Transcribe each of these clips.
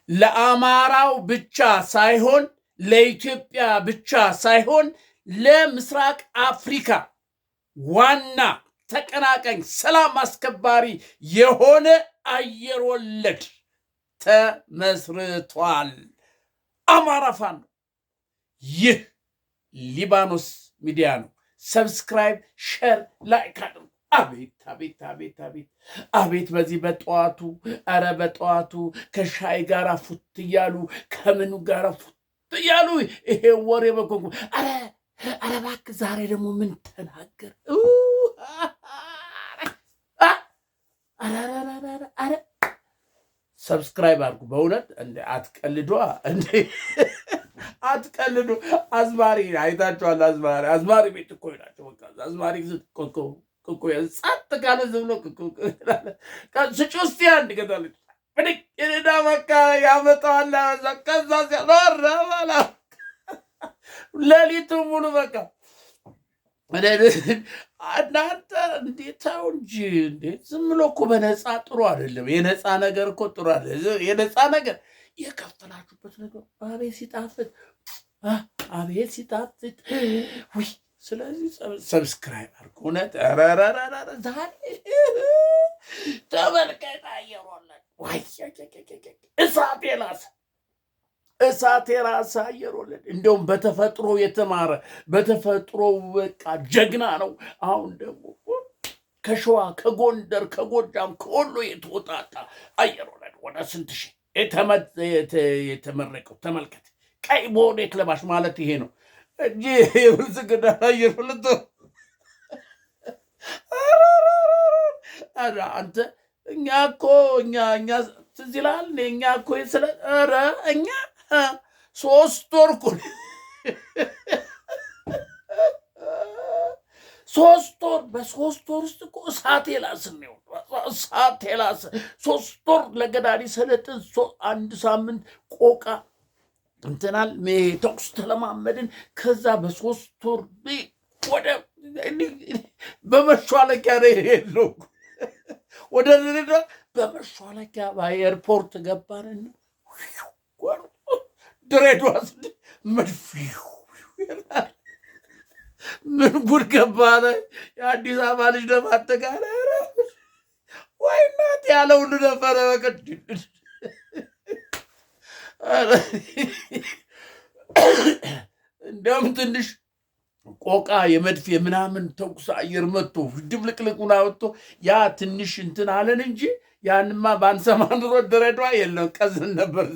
ለአማራው ብቻ ሳይሆን ለኢትዮጵያ ብቻ ሳይሆን ለምስራቅ አፍሪካ ዋና ተቀናቃኝ ሰላም አስከባሪ የሆነ አየር ወለድ ተመስርቷል። አማራ ፋኖ ነው። ይህ ሊባኖስ ሚዲያ ነው። ሰብስክራይብ፣ ሼር፣ ላይክ አድርጉ። አቤት አቤት አቤት አቤት አቤት! በዚህ በጠዋቱ ኧረ በጠዋቱ ከሻይ ጋር ፉት እያሉ ከምኑ ጋር ፉት እያሉ ይሄ ወሬ በኮንኩ ኧረ እባክህ ዛሬ ደግሞ ምን ተናገር? ኧረ ሰብስክራይብ አድርጉ። በእውነት እንደ አትቀልዷ እንደ አትቀልዱ። አዝማሪ አይታችኋል። አዝማሪ ቤት እኮ ናቸው። በቃ አዝማሪ እኮ ጸጥ ካለ ዝም ብሎ ስጭ ውስጥ አንድ ገዛለች ብድቅዳ በቃ ያመጣዋል። ከዛ ሲያኖረባላ ሌሊቱ ሙሉ በቃ እናንተ እንዴታው እንጂ እንዴት ዝም ብሎ እኮ በነፃ ጥሩ አይደለም። የነፃ ነገር እኮ ጥሩ አይደለም። የነፃ ነገር የከፈላችሁበት ነገር አቤት ሲጣፍጥ፣ አቤት ሲጣፍጥ። ውይ ስለዚህ ሰብስክራይብ አድርጉ። እውነት ዛሬ ተመልከት አየሮለን እሳት የራሰ አየሮለን። እንደውም በተፈጥሮ የተማረ በተፈጥሮ በቃ ጀግና ነው። አሁን ደግሞ ከሸዋ ከጎንደር ከጎጃም ከወሎ የተወጣጣ አየሮለን ወደ ስንት ሺህ የተመረቀው ተመልከት። ቀይ ቦኔት ለባሽ ማለት ይሄ ነው እንጂ የብልጽግና አየር ፍልቶ አንተ እኛ ትዝ ይልሃል። እኛ እኮ እኛ 3 ወር እኮ 3 ወር በ3 ወር ውስጥ እኮ እሳት የላስን ነው። እሳት የላስ 3 ወር ለገዳዲ ሰለጥን 1 ሳምንት ቆቃ እንትናል ተኩስ ተለማመድን። ከዛ በ3 ወር ወደ በመሿለኪያ ነው የሄድነው። ወደ በመሿለኪያ በኤርፖርት ገባንና ድሬዳዋ መድፍ ምን ጉድ ገባነ። የአዲስ አበባ ልጅ ደማተጋለ ወይ እናት ያለ ሁሉ ነበረ። በቀድ እንደውም ትንሽ ቆቃ የመድፍ የምናምን ተኩስ አየር መጥቶ ድብልቅልቁን አወጥቶ ያ ትንሽ እንትን አለን እንጂ ያንማ ባንሰማ ኑሮ ድሬዳዋ የለም ቀዝን ነበር።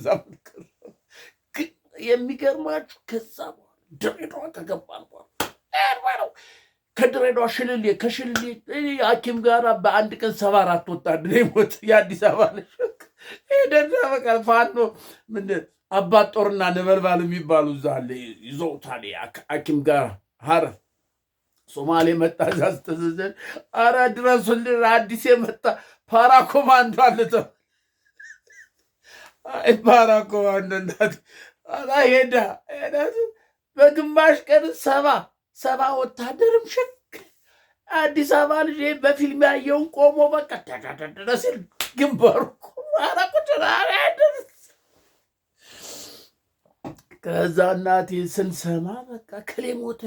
የሚገርማችሁ ከዛ ድሬዳዋ ከገባን በኋላ ከድሬዳዋ ከሽልሌ ሐኪም ጋር በአንድ ቀን 74 ወታደር ሞት። የአዲስ አበባ ልጅ ደዛ በቃ ፋኖ ምን አባት ጦርና ነበልባል የሚባሉ እዛ አለ ይዘውታል። ሐኪም ጋር ሀረር ሶማሌ መጣ ዛስተዘዘን አረ ድረሱልን አዲስ የመጣ ፓራ ኮማንዶ አለተ ፓራ ኮማንዶ እናት ሄዳ በግማሽ ቀን 70 ወታደርም ሸክ አዲስ አበባ ልጅ በፊልም ያየውን ቆሞ በቃ ተዳደረ ሲል ግንባሩ ከዛ እናቴ ስንሰማ በቃ ከሌሞተ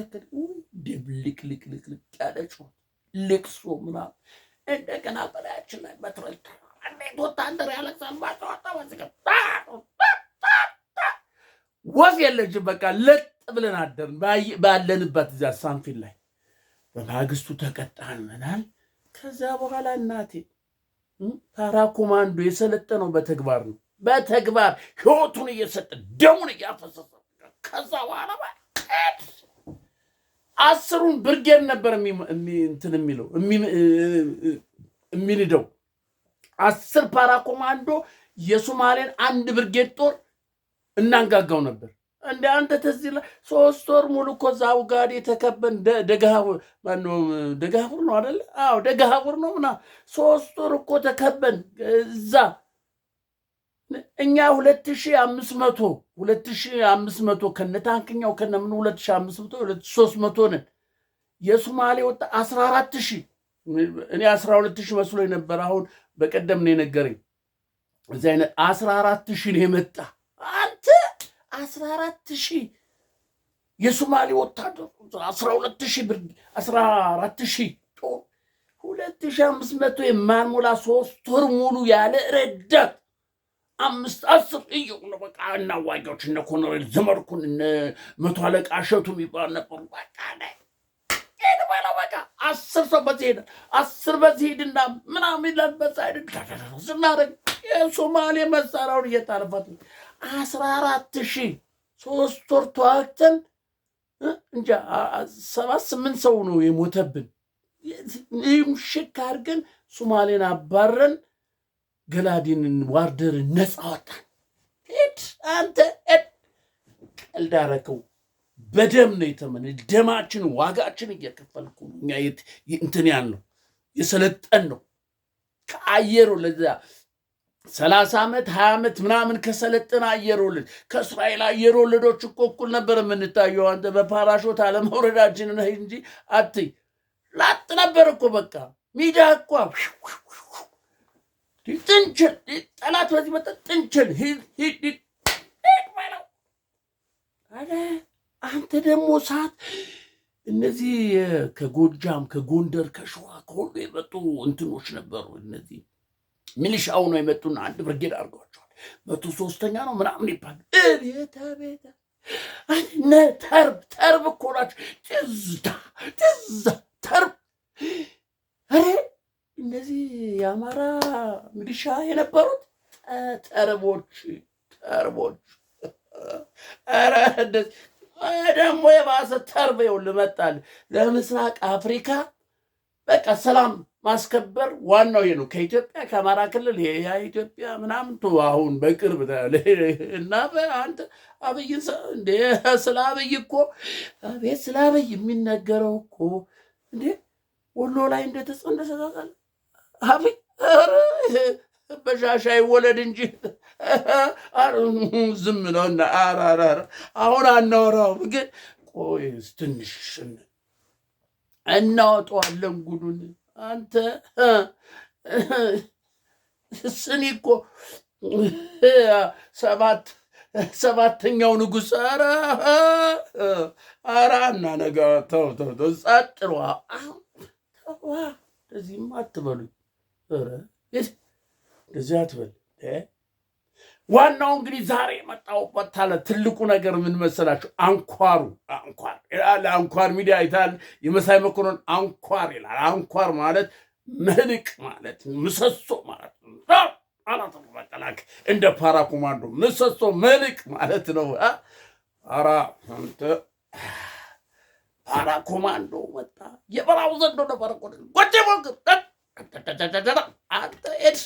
ድብልቅልቅልቅ ያለች ልቅሶ ምናምን እንደገና በላያችን ላይ በትረልታ እንዴት ወታደር ያለቅሳል። ወፍ የለችም። በቃ ለጥ ብለን አደርን ባለንበት እዚያ ሳንፊል ላይ። በማግስቱ ተቀጣን ምናል። ከዛ በኋላ እናቴ ፓራ ኮማንዶ የሰለጠነው በተግባር ነው። በተግባር ህይወቱን እየሰጠ ደሙን እያፈሰሰ ከዛ በኋላ 10ሩን ብርጌድ ነበር እንትን የሚንደው 10 ፓራ ኮማንዶ የሶማሌን 1 ብርጌድ ጦር እናንጋጋው ነበር። እንደ አንተ ተዝላ 3 ወር ሙሉ እኮ እዛው ጋር የተከበን ደጋሃቡር ነው አይደል? አዎ ደጋሃቡር ነው እና 3 ወር እኮ ተከበን እዛ እኛ 2500 ከነታንክኛው ከነምን 2500 300 ነን። የሶማሌ ወጣ 14000 እኔ 12000 መስሎ ነበር። አሁን በቀደም ነው የነገረኝ እዚህ አይነት 14,000 ነው የመጣ። አንተ 14,000 የሶማሌ ወታደር 12,000 ብር 14,000 ጦር 2,500 የማንሞላ 3 ወር ሙሉ ያለ ረዳት 5-10 እየው ነው በቃ። እናዋጊዎች እነ ኮሎኔል ዘመድኩን እነ መቶ አለቃ እሸቱ የሚባል ነበሩ። በቃ ላይ ሄድ በለው በቃ 10 ሰው በዚህ ሄደ 10 በዚህ ሄድና ምናምን ይላል። በዛ ሄድ ስናደርግ የሶማሌ መሳሪያውን እየጣለበት 14,000 3 ወር ተዋግተን እንጃ 7-8 ሰው ነው የሞተብን። ይህም ሽክ አድርገን ሶማሌን አባረን ገላዲንን ዋርደርን ነፃ ወጣን። ሄድ አንተ ቀልድ አደረከው። በደም ነው የተመነ ደማችን ዋጋችን እየከፈልኩ ነው። እኛ እንትን ያልነው የሰለጠን ነው ከአየሩ ለዛ 30 ዓመት 20 ዓመት ምናምን ከሰለጠነ አየር ወለድ ከእስራኤል አየር ወለዶች እኮ እኩል ነበር የምንታየው። አንተ በፓራሾት አለመውረዳችን ነው እንጂ አትይ ላጥ ነበር እኮ በቃ ሚዳ እኮ ጥንችል ጠላት በዚህ መጣ ጥንችል ሂድ ማለት አረ አንተ ደግሞ ሰዓት እነዚህ ከጎጃም ከጎንደር ከሸዋ ከሁሉ የመጡ እንትኖች ነበሩ። እነዚህ ሚሊሻው ነው የመጡና አንድ ብርጌድ አድርገዋቸዋል። 103ኛ ነው ምናምን ይባል ቤታ ተርብ እኮ ናቸው። ትዝታ ተርብ አረ እነዚህ የአማራ ሚሊሻ የነበሩት ተርቦች አረ ደግሞ የባሰ ተርብ ይኸውልህ መጣል። ለምስራቅ አፍሪካ በቃ ሰላም ማስከበር ዋናው ይሄ ነው። ከኢትዮጵያ ከአማራ ክልል የኢትዮጵያ ምናምን አሁን በቅርብ እና አንተ አብይ እንደ ስለ አብይ እኮ አቤት ስለ አብይ የሚነገረው እኮ እንዴ ወሎ ላይ እንደተጸነሰ ታውቃለህ። አብይ በሻሻ ይወለድ እንጂ ዝም ነውና አሁን አናወራውም። ግን ቆይ ትንሽ እናወጣዋለን ጉዱን። አንተ ስኒ እኮ 7ኛው ንጉሥ እና ነገ ተው ጸጥሯ እዚህም አትበሉኝ። እንደዚህ አትበል። ዋናው እንግዲህ ዛሬ የመጣሁበት ታለ ትልቁ ነገር ምን መሰላችሁ? አንኳር አንኳር ሚዲያ ይታል የመሳይ መኮንን አንኳር ይላል። አንኳር ማለት መልቅ ማለት ምሰሶ ማለት ነው። አላተ መቀላክ እንደ ፓራ ኮማንዶ ምሰሶ መልቅ ማለት ነው። አንተ ፓራ ኮማንዶ መጣ የበራው ዘንዶ ነበር እኮ ጎጀ ወንግ አንተ ኤድ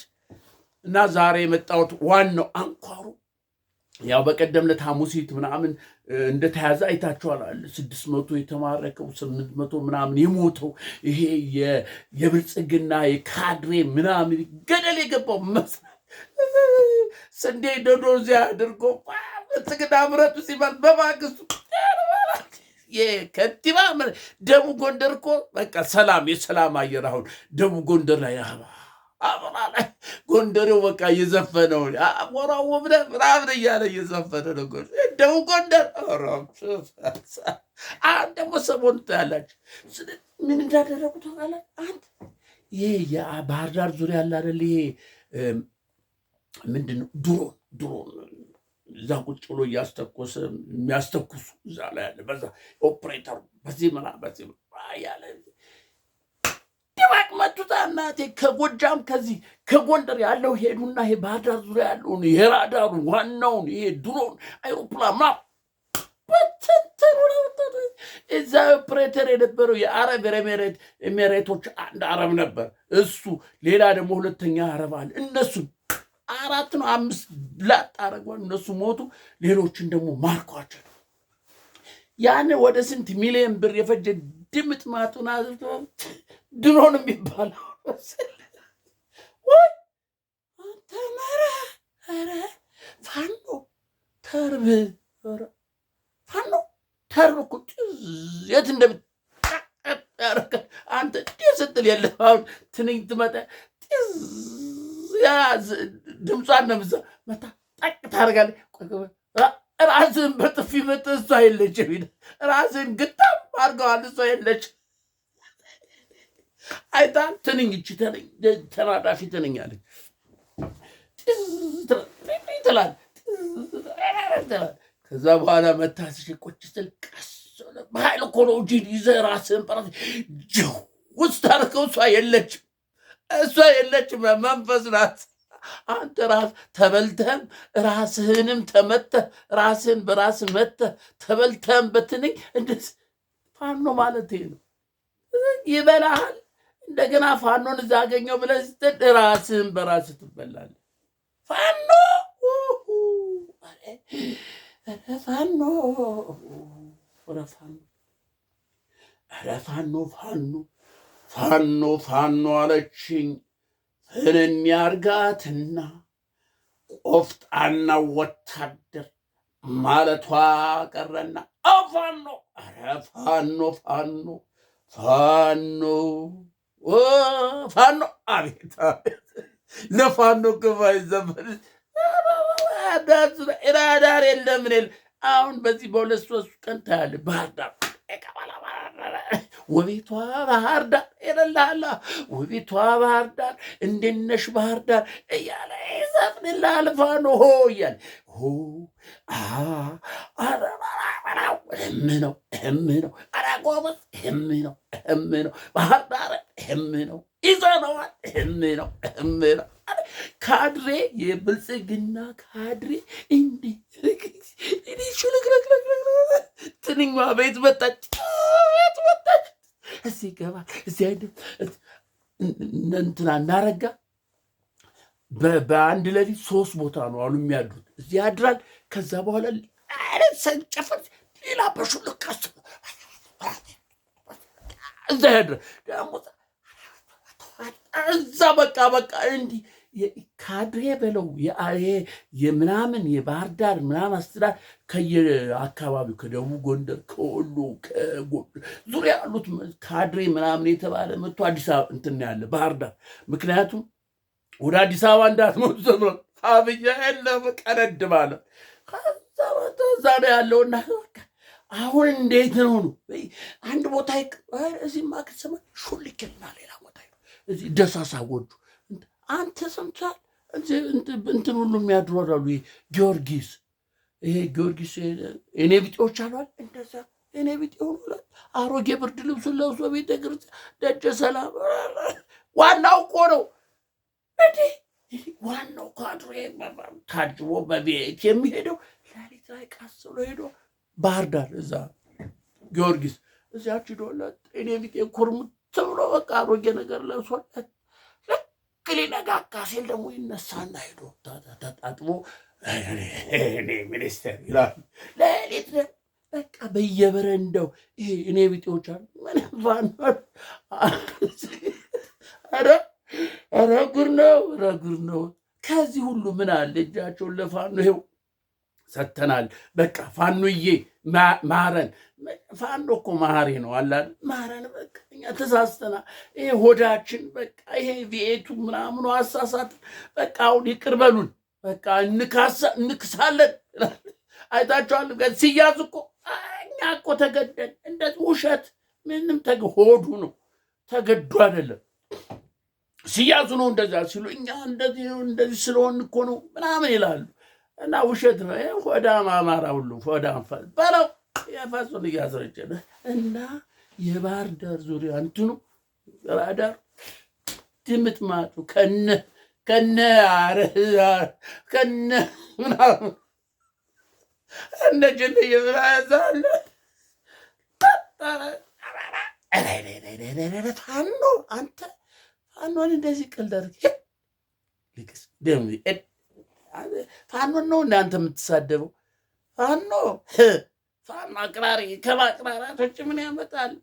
እና ዛሬ የመጣሁት ዋናው አንኳሩ ያው በቀደም ዕለት ሐሙሲት ምናምን እንደተያዘ አይታችኋል። 600 የተማረከው 800 ምናምን የሞተው ይሄ የብልጽግና የካድሬ ምናምን ገደል የገባው ስንዴ ደዶ እዚያ አድርጎ ብልጽግና ምረጡ ሲባል በማግስቱ የከንቲባ ደቡብ ጎንደር እኮ በቃ ሰላም የሰላም አየር አሁን ደቡብ ጎንደር ላይ አበራ ላይ ጎንደሬው በቃ እየዘፈነው አሞራው ምናምን እያለ እየዘፈነ ነው። ደቡብ ጎንደር ደግሞ ሰሞኑን ታያላችሁ ምን እንዳደረጉ ታውቃለህ? አንተ ይሄ የባህር ዳር ዙሪያ ያለ አይደል ይሄ ምንድን ነው ድሮን እዛ ቁጭ ብሎ እያስተኮሰ የሚያስተኩሱ እዛ ላይ ያለ በዛ ኦፕሬተሩ በዚህ ያለ ድባቅ መቱታ እናቴ። ከጎጃም ከዚህ ከጎንደር ያለው ሄዱና ይሄ ባህር ዳር ዙሪያ ያለውን የራዳሩ ዋናውን ይሄ ድሮን አይሮፕላን እዛ ኦፕሬተር የነበረው የአረብ ኤሜሬቶች አንድ አረብ ነበር። እሱ ሌላ ደግሞ 2ኛ አረብ አለ። እነሱ 4 ነው 5 ላጥ አረጓል። እነሱ ሞቱ። ሌሎችን ደግሞ ማርኳቸው። ያን ወደ ስንት ሚሊዮን ብር የፈጀ ድምጥ ማጡና ድሮን የሚባለው ወይ አንተ መራ ፋኖ ተርብ እኮ የት እንደምታረከ አንተ ስትል የለም። አሁን ትንኝ ትመጣ ድምጿን ነው መታ ጠቅ ታደርጋለች። ራስህን በጥፊ መተህ እሷ የለችም። ራስህን ግጣም አድርገዋል፣ እሷ የለችም። አይታል ትንኝ እቺ ተናዳፊ ትንኝ አለች ትላለች። ከዛ በኋላ መታስሽ ቁጭ ስትል ቀስ በኃይል እኮ ነው እንጂ ይዘህ ራስህን በራስ ውስጥ አድርገው እሷ የለችም፣ መንፈስ ናት። አንተ ራስ ተበልተህም ራስህንም ተመተህ ራስህን በራስ መተህ ተበልተህም በትንኝ እንደዚህ ፋኖ ማለት ነው። ይበላሃል። እንደገና ፋኖን እዛ አገኘው ብለህ ስትል ራስህን በራስህ ትበላለህ። ፋኖ ፋኖ አለችኝ። ፍንን ያርጋትና ቆፍጣና ወታደር ማለቷ ቀረና ፋኖ አቤት ለፋኖ ክፋይ ዘመን ዳር የለም። አሁን በዚህ በሁለት ሶስት ቀን ታያለህ። ባህር ዳር ውቢቷ ባህር ዳር ይልልሃል። ውቢቷ ባህር ዳር እንዴት ነሽ ባህር ዳር እያለ ይዘፍንልሃል። ፋኖ ሆ እያለ ነው ኧረ ጎበዝ ነው ባህር ዳር ነው ይዘነዋል ነው ካድሬ የብልጽግና ካድሬ እንዲህ ትንኛ ቤት መጣች እዚህ ገባ እዚህ አይደል እንትና እናረጋ በአንድ ሌሊት 3 ቦታ ነው አሉ የሚያድሩት። እዚህ ያድራል። ከዛ በኋላ ሰንጨፈር ሌላ በሹልክ እዛ ያድራል ደግሞ እዛ በቃ እንዲህ ካድሬ በለው የምናምን የባህር ዳር ምናምን አስተዳደር ከየአካባቢው ከደቡብ ጎንደር፣ ከወሎ፣ ዙሪያ ያሉት ካድሬ ምናምን የተባለ መጥቶ አዲስ አበባ እንትን ያለ ባህር ዳር። ምክንያቱም ወደ አዲስ አበባ እንዳትመጡ ዘብሮ አብያ የለም ቀረድ ማለት ከዛ ነው ያለውና አሁን እንዴት ነው አንድ ቦታ እዚህ ማክሰማ ሹልክልና ሌላ ቦታ እዚህ ደሳሳ ጎጆ አንተ ሰምተሃል? እንትን ሁሉ የሚያድሯሉ ጊዮርጊስ ይሄ ጊዮርጊስ እኔ ቢጤዎች አሏል። እንደዛ እኔ ቢጤ ሆኑ አሮጌ ብርድ ልብሱን ለብሶ ቤተ ክርስቲያን ደጀ ሰላም ዋናው እኮ ነው እንዴ! ዋናው ካድሬ ታጅቦ በቤት የሚሄደው ሌሊት ላይ ቀስ ብሎ ሄዶ ባህር ዳር እዛ ጊዮርጊስ እዚያች ዶለት እኔ ቢጤ ኩርምት ብሎ በቃ አሮጌ ነገር ለብሶለት ሊነጋጋ ሲል ደግሞ ይነሳና ሄዶ ተጣጥቦ ሚኒስቴር ይላል። ሌሊት በቃ በየበረንዳው ይሄ እኔ ቢጤዎች አሉ ኧረ ጉድ ነው። ከዚህ ሁሉ ምን አለ? እጃቸውን ለፋኖ ይኸው ሰተናል። በቃ ፋኖዬ ማረን። ፋኖ እኮ ማሪ ነው አላል ማረን። በቃ እኛ ተሳስተናል። ይሄ ሆዳችን በቃ ይሄ ቪኤቱ ምናምኑ አሳሳት። በቃ አሁን ይቅር በሉን። በቃ እንክሳለን። አይታችኋል። ሲያዙ እኮ እኛ እኮ ተገደን እንደዚህ ውሸት ምንም ሆዱ ነው ተገዱ አይደለም። ሲያዙ ነው እንደዛ ሲሉ እኛ እንደዚህ ስለሆን እኮ ነው ምናምን ይላሉ። እና ውሸት ነው። ሆዳም አማራ ሁሉ ሆዳም በለው የፋሱን እያስረጨነ እና የባህር ዳር ዙሪያ እንትኑ ራዳር ድምጥማጡ ከነ ምናምን እነ ጅል የምናያዛለ ፋኖ አንተ ፋኖን እንደዚህ ቀልዳርግ ልቅስ ደም ፋኖን ነው እናንተ የምትሳደበው? ፋኖ አቅራሪ ከማቅራራቶች ምን ያመጣል?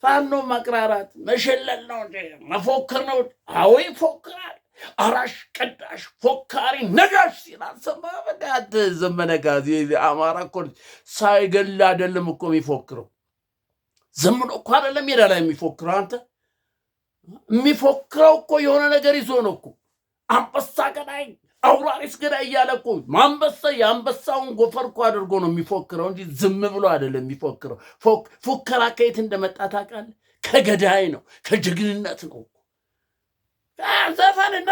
ፋኖ ማቅራራት መሸለል ነው እንጂ መፎክር ነው። አዎ ይፎክራል። አራሽ ቀዳሽ ፎካሪ ነጋሽ ሲላል ሰማ። በቃት ዘመነ ጋዜ አማራ እኮ ሳይገል አይደለም እኮ የሚፎክረው። ዝም ብሎ እኮ አይደለም ሜዳ ላይ የሚፎክረው። አንተ የሚፎክረው እኮ የሆነ ነገር ይዞ ነው እኮ አንበሳ ገዳይ አውራሪስ ገዳይ እያለ እኮ ማንበሳ የአንበሳውን ጎፈር እኮ አድርጎ ነው የሚፎክረው እንጂ ዝም ብሎ አይደለም የሚፎክረው። ፉከራ ከየት እንደመጣ ታውቃለህ? ከገዳይ ነው፣ ከጀግንነት ነው። ዘፈንና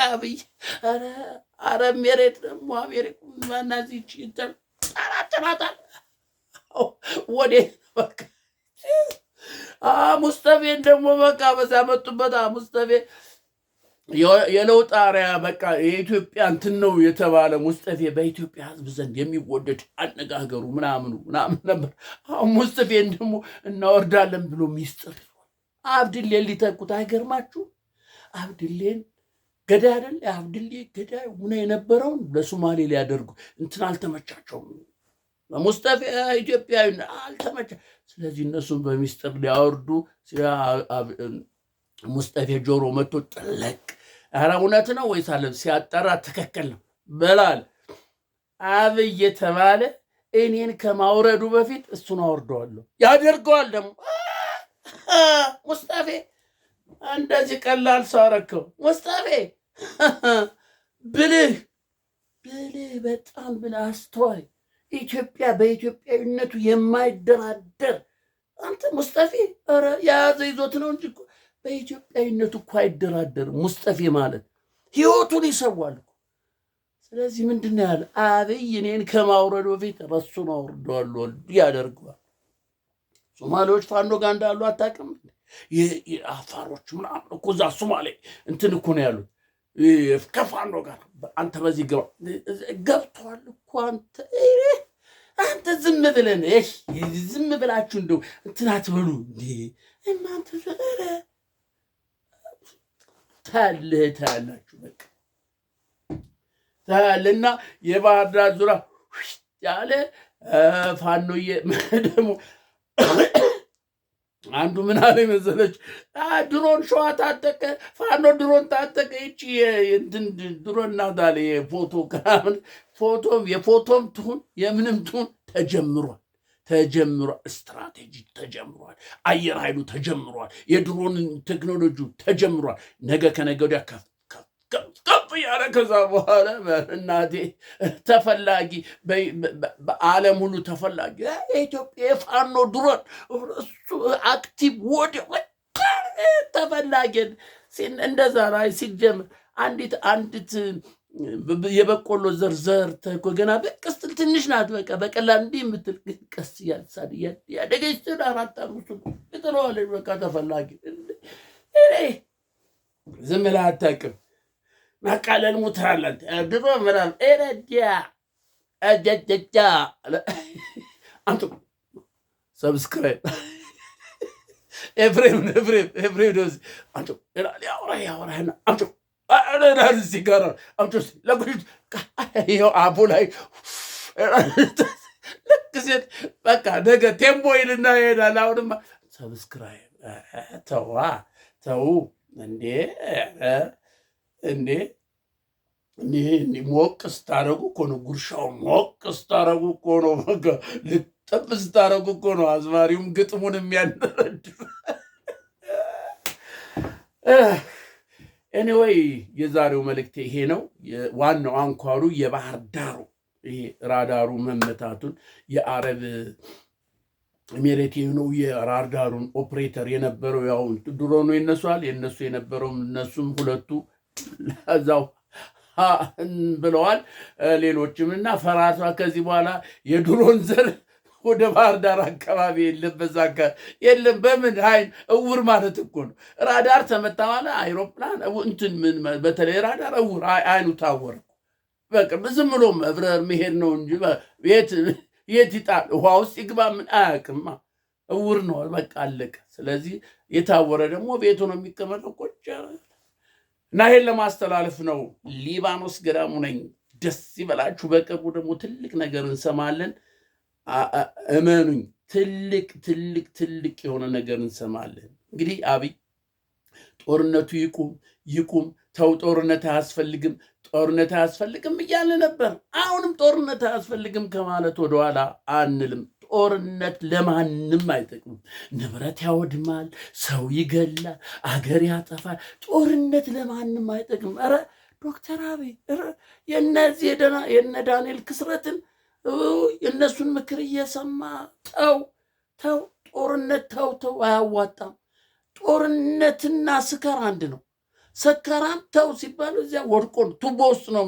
አብይ አረ ሜሬት ደግሞ አሜሪካ ማናዚች ጠራጥራታል ወዴ በቃ ሙስጠፌን ደግሞ በቃ በዛ መጡበት። ሙስጠፌ የለውጥ አርያ በቃ የኢትዮጵያ እንትን ነው የተባለ ሙስጠፌ በኢትዮጵያ ሕዝብ ዘንድ የሚወደድ አነጋገሩ ምናምን ነበር። አሁን ሙስጠፌን ደግሞ እናወርዳለን ብሎ ሚስጥር አብድሌን ሊተኩት አይገርማችሁ? አብድሌን ገዳይ አይደል? አብድሌ ገዳይ ሆነ የነበረውን ለሶማሌ ሊያደርጉ እንትን አልተመቻቸውም። ሙስጠፌ ኢትዮጵያዊ አልተመቻ። ስለዚህ እነሱን በሚስጥር ሊያወርዱ ሙስጠፌ ጆሮ መጥቶ ጥለቅ ኧረ እውነት ነው ወይስ አለም ሲያጠራ ትክክል ነው በላል። አብይ የተባለ እኔን ከማውረዱ በፊት እሱን አወርደዋለሁ ያደርገዋል። ደግሞ ሙስጠፌ እንደዚህ ቀላል ሰው አረከው። ሙስጠፌ ብልህ በጣም ብልህ አስተዋይ፣ ኢትዮጵያ በኢትዮጵያዊነቱ የማይደራደር አንተ ሙስጠፌ ኧረ የያዘ ይዞት ነው እንጂ በኢትዮጵያዊነቱ እኮ አይደራደርም። ሙስጠፌ ማለት ህይወቱን ይሰዋል። ስለዚህ ምንድን ነው ያለ አብይ እኔን ከማውረድ በፊት ረሱን አውርደዋለሁ ያደርገዋል። ሶማሌዎች ፋኖ ጋር እንዳሉ አታውቅም? አፋሮች ምናምን እኮ እዛ ሶማሌ እንትን እኮ ነው ያሉት ከፋኖ ጋር። አንተ በዚህ ገብተዋል እኮ አንተ ዝም ብለን ዝም ብላችሁ እንደው እንትን አትበሉ እንዴ እናንተ ታያላችሁ በቃ ታያለና የባህር ዳር ዙሪያ ያለ ፋኖዬ ደግሞ አንዱ ምን አለ መሰለች ድሮን ሸዋ ታጠቀ ፋኖ ድሮን ታጠቀ። ይቺ ድሮን ናታለ የፎቶ ካምን የፎቶም ትሁን የምንም ትሁን ተጀምሯል። ስትራቴጂ ተጀምሯል። አየር ኃይሉ ተጀምሯል። የድሮን ቴክኖሎጂ ተጀምሯል። ነገ ከነገ ወዲያ ከፍ ያለ ከዛ በኋላ እናቴ ተፈላጊ በዓለም ሁሉ ተፈላጊ የኢትዮጵያ የፋኖ ድሮን አክቲቭ ወደ ተፈላጊ እንደዛ ላይ ሲጀምር አንዲት የበቆሎ ዘር ገና በቀስትል ትንሽ ናት። በቃ በቀላል እንዲህ የምትል ቀስ ያሳድ ያደገች ስለ 4-5 ጥለዋለች። በቃ ተፈላጊ ዝም ብለህ አታውቅም። ማቃለል ሙትራለን ድሮ ምናምን ኤረዲያ አጃጃጃ አንቱ ሰብስክራይብ ኤፍሬም ዶዚ አንቱ ያወራህና አንቱ ሲጋራ አንቱ ለጉድ ይኸው አፉ ላይ ልክ ሴት በቃ ነገ ቴምቦ ይልና ይሄዳል። አሁንማ ሰብስክራይብ ተው እንዴ ሞቅ ስታረጉ እኮ ነው ጉርሻው። ሞቅ ስታረጉ እኮ ነው በቃ ልጥብ ስታረጉ እኮ ነው አዝማሪውም ግጥሙን የሚያንረድ። ኤኒዌይ የዛሬው መልእክቴ ይሄ ነው። ዋናው አንኳሩ የባህር ዳሩ ይሄ ራዳሩ መመታቱን የአረብ ኤሚሬት የሆነው የራዳሩን ኦፕሬተር የነበረው ያው ድሮኑ ይነሷል የነሱ የነበረው እነሱም ሁለቱ ለዛው ብለዋል። ሌሎችም እና ፈራሷ ከዚህ በኋላ የድሮን ዘር ወደ ባህር ዳር አካባቢ የለም። በዛ የለም። በምን አይን እውር ማለት እኮ ነው። ራዳር ተመታ ማለት አይሮፕላን እንትን ምን በተለይ ራዳር እውር አይኑ ታወረ። በቃ ዝም ብሎ መብረር መሄድ ነው እንጂ የት ይጣል ውሃ ውስጥ ይግባ ምን አያውቅማ። እውር ነው በቃ አለቀ። ስለዚህ የታወረ ደግሞ ቤቱ ነው የሚቀመጠው ቁጭ እና ይሄን ለማስተላለፍ ነው። ሊባኖስ ገዳሙ ነኝ። ደስ ይበላችሁ። በቅርቡ ደግሞ ትልቅ ነገር እንሰማለን። እመኑኝ፣ ትልቅ የሆነ ነገር እንሰማለን። እንግዲህ አብይ ጦርነቱ ይቁም፣ ተው ጦርነት አያስፈልግም እያለ ነበር። አሁንም ጦርነት አያስፈልግም ከማለት ወደኋላ አንልም። ጦርነት ለማንም አይጠቅምም። ንብረት ያወድማል፣ ሰው ይገላል፣ አገር ያጠፋል። ጦርነት ለማንም አይጠቅምም። ኧረ ዶክተር አብይ የነዚህ የነ ዳንኤል ክስረትን የእነሱን ምክር እየሰማ ተው ጦርነት ተው አያዋጣም። ጦርነትና ስካር አንድ ነው። ሰካራም ተው ሲባል እዚያ ወድቆ ቱቦ ውስጥ ነው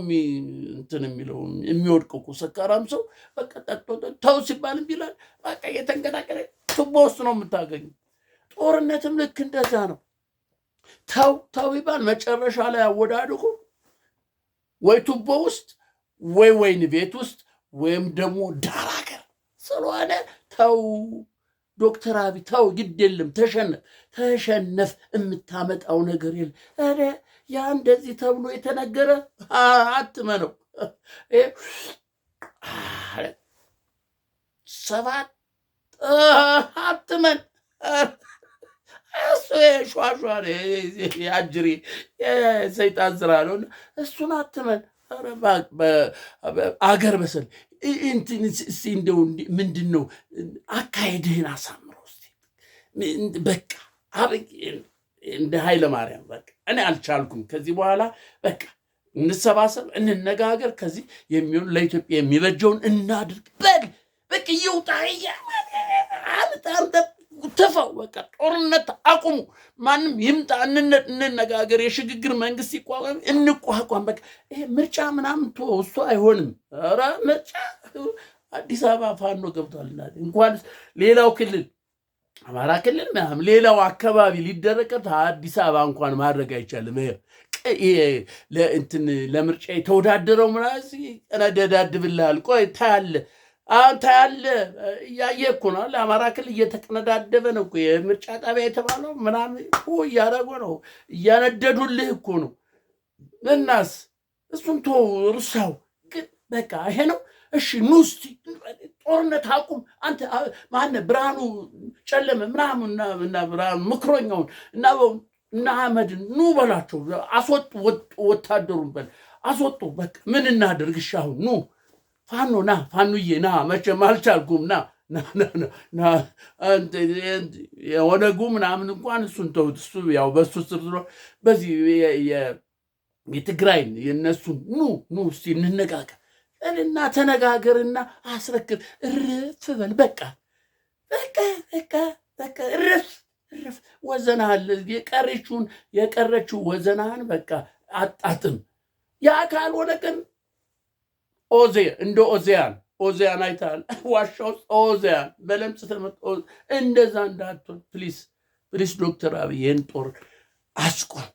እንትን የሚለው የሚወድቀው። ሰካራም ሰው በቃ ጠጥቶ ተው ሲባል ይላል። በቃ የተንገዳገደ ቱቦ ውስጥ ነው የምታገኙ። ጦርነትም ልክ እንደዛ ነው። ተው ይባል መጨረሻ ላይ አወዳድቁ ወይ ቱቦ ውስጥ ወይ ወይን ቤት ውስጥ ወይም ደግሞ ዳር ሀገር ስለሆነ ተው ዶክተር አብይ ተው፣ ግድ የለም ተሸነፍ፣ የምታመጣው ነገር የለም። ኧረ ያ እንደዚህ ተብሎ የተነገረ አትመነው። 7 አትመን። እሱ ሸዋሸዋ የአጅሬ የሰይጣን ስራ ነው። እሱን አትመን። አገር በሰል እንደው ምንድን ነው አካሄድህን አሳምረው እስኪ። በቃ እንደ ኃይለ ማርያም በቃ እኔ አልቻልኩም፣ ከዚህ በኋላ በቃ እንሰባሰብ፣ እንነጋገር፣ ከዚህ የሚሆን ለኢትዮጵያ የሚበጀውን እናድርግ። በቃ ይውጣ ትፈው፣ በቃ ጦርነት አቁሙ፣ ማንም ይምጣ፣ እንነጋገር፣ የሽግግር መንግስት ይቋቋም፣ እንቋቋም። በቃ ይሄ ምርጫ ምናምን እሱ አይሆንም። ኧረ ምርጫ አዲስ አበባ ፋኖ ገብቷልና እንኳን ሌላው ክልል አማራ ክልል ምናምን ሌላው አካባቢ ሊደረቀት አዲስ አበባ እንኳን ማድረግ አይቻልም። ለምርጫ የተወዳደረው ምናምን ቀነደዳድብልሃል። ቆይ ታያለህ ያለ እያየህ እኮ ነው። ለአማራ ክልል እየተቀነዳደበ ነው እኮ የምርጫ ጣቢያ የተባለው ምናምን እያደረጉ ነው፣ እያነደዱልህ እኮ ነው። እናስ እሱን እርሳው። ግን በቃ ይሄ ነው። እሺ ኑ እስኪ ጦርነት አቁም። አንተ ማነህ ብርሃኑ ጨለመ ምናምን ብርሃኑ ምክሮኛውን እና አህመድን ኑ በላቸው፣ አስወጡ፣ ወታደሩን በል አስወጡ። በቃ ምን እናደርግ? እሺ አሁን ኑ ፋኖ ፋኑዬ መቼም አልቻልኩም የኦነጉ ምናምን እንኳን እሱን ተውት። እሱ ያው በሱ ስር በዚህ የትግራይን የነሱን ኑ እስቲ እንነጋገር እና ተነጋገርና አስረክብ። እርፍ በል በቃ እርፍ ወዘናህን የቀረችው ወዘናህን በቃ አጣጥም። ያ ካልሆነ ግን እንደ ኦዚያን አይተሃል? ዋሻ ውስጥ ኦዚያን በለምጽ ተመቶ እንደዛ እንዳትሆን ፕሊስ ዶክተር አብይ ይህን ጦር አስቆም።